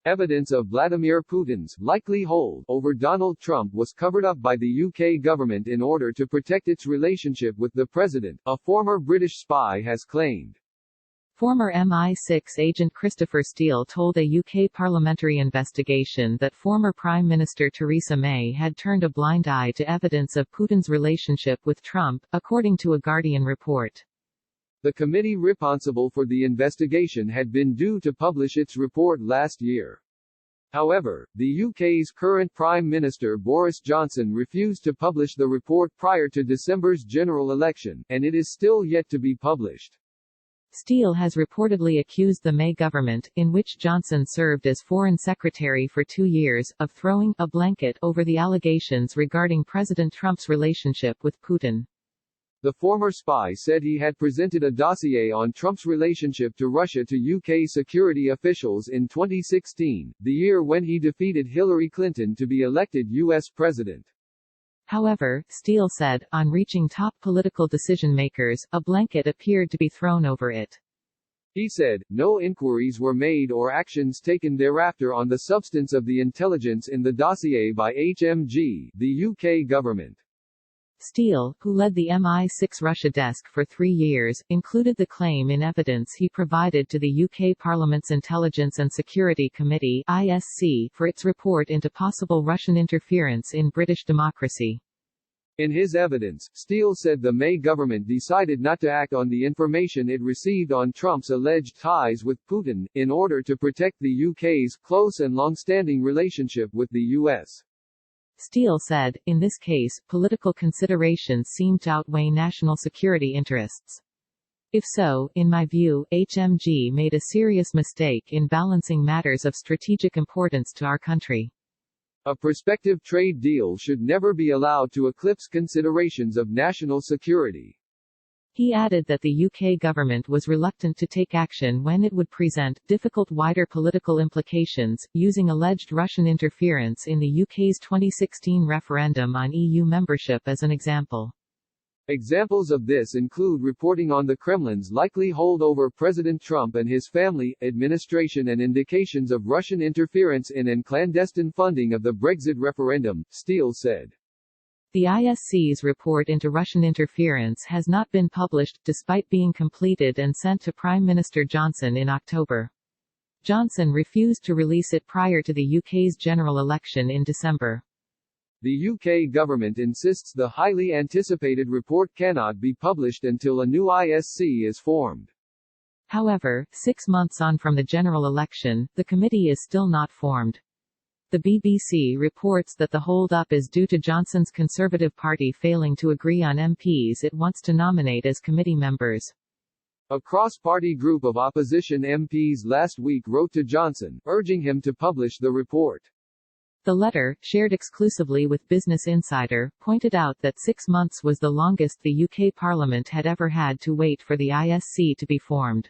Evidence of Vladimir Putin's likely hold over Donald Trump was covered up by the UK government in order to protect its relationship with the president, a former British spy has claimed. Former MI6 agent Christopher Steele told a UK parliamentary investigation that former Prime Minister Theresa May had turned a blind eye to evidence of Putin's relationship with Trump, according to a Guardian report. The committee responsible for the investigation had been due to publish its report last year. However, the UK's current Prime Minister Boris Johnson refused to publish the report prior to December's general election, and it is still yet to be published. Steele has reportedly accused the May government, in which Johnson served as Foreign Secretary for 2 years, of throwing a blanket over the allegations regarding President Trump's relationship with Putin. The former spy said he had presented a dossier on Trump's relationship to Russia to UK security officials in 2016, the year when he defeated Hillary Clinton to be elected U.S. president. However, Steele said, on reaching top political decision-makers, a blanket appeared to be thrown over it. He said, no inquiries were made or actions taken thereafter on the substance of the intelligence in the dossier by HMG, the UK government. Steele, who led the MI6 Russia desk for 3 years, included the claim in evidence he provided to the UK Parliament's Intelligence and Security Committee (ISC) for its report into possible Russian interference in British democracy. In his evidence, Steele said the May government decided not to act on the information it received on Trump's alleged ties with Putin, in order to protect the UK's close and long-standing relationship with the US. Steele said, in this case, political considerations seem to outweigh national security interests. If so, in my view, HMG made a serious mistake in balancing matters of strategic importance to our country. A prospective trade deal should never be allowed to eclipse considerations of national security. He added that the UK government was reluctant to take action when it would present difficult wider political implications, using alleged Russian interference in the UK's 2016 referendum on EU membership as an example. Examples of this include reporting on the Kremlin's likely hold over President Trump and his family, administration, and indications of Russian interference in and clandestine funding of the Brexit referendum, Steele said. The ISC's report into Russian interference has not been published, despite being completed and sent to Prime Minister Johnson in October. Johnson refused to release it prior to the UK's general election in December. The UK government insists the highly anticipated report cannot be published until a new ISC is formed. However, 6 months on from the general election, the committee is still not formed. The BBC reports that the hold-up is due to Johnson's Conservative Party failing to agree on MPs it wants to nominate as committee members. A cross-party group of opposition MPs last week wrote to Johnson, urging him to publish the report. The letter, shared exclusively with Business Insider, pointed out that 6 months was the longest the UK Parliament had ever had to wait for the ISC to be formed.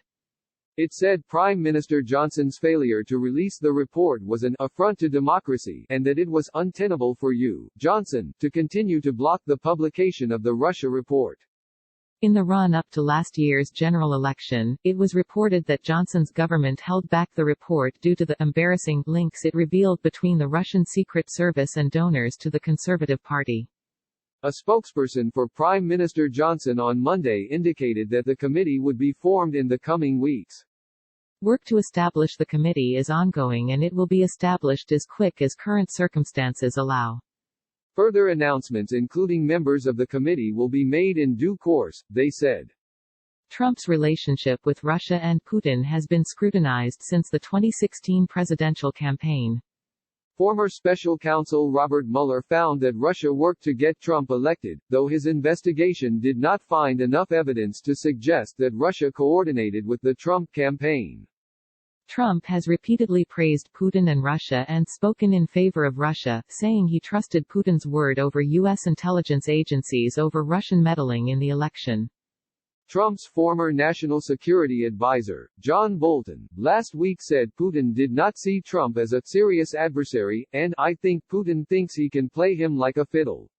It said Prime Minister Johnson's failure to release the report was an affront to democracy, and that it was untenable for you, Johnson, to continue to block the publication of the Russia report. In the run-up to last year's general election, it was reported that Johnson's government held back the report due to the embarrassing links it revealed between the Russian Secret Service and donors to the Conservative Party. A spokesperson for Prime Minister Johnson on Monday indicated that the committee would be formed in the coming weeks. Work to establish the committee is ongoing and it will be established as quick as current circumstances allow. Further announcements including members of the committee will be made in due course, they said. Trump's relationship with Russia and Putin has been scrutinized since the 2016 presidential campaign. Former special counsel Robert Mueller found that Russia worked to get Trump elected, though his investigation did not find enough evidence to suggest that Russia coordinated with the Trump campaign. Trump has repeatedly praised Putin and Russia and spoken in favor of Russia, saying he trusted Putin's word over U.S. intelligence agencies over Russian meddling in the election. Trump's former national security advisor, John Bolton, last week said Putin did not see Trump as a serious adversary, and I think Putin thinks he can play him like a fiddle.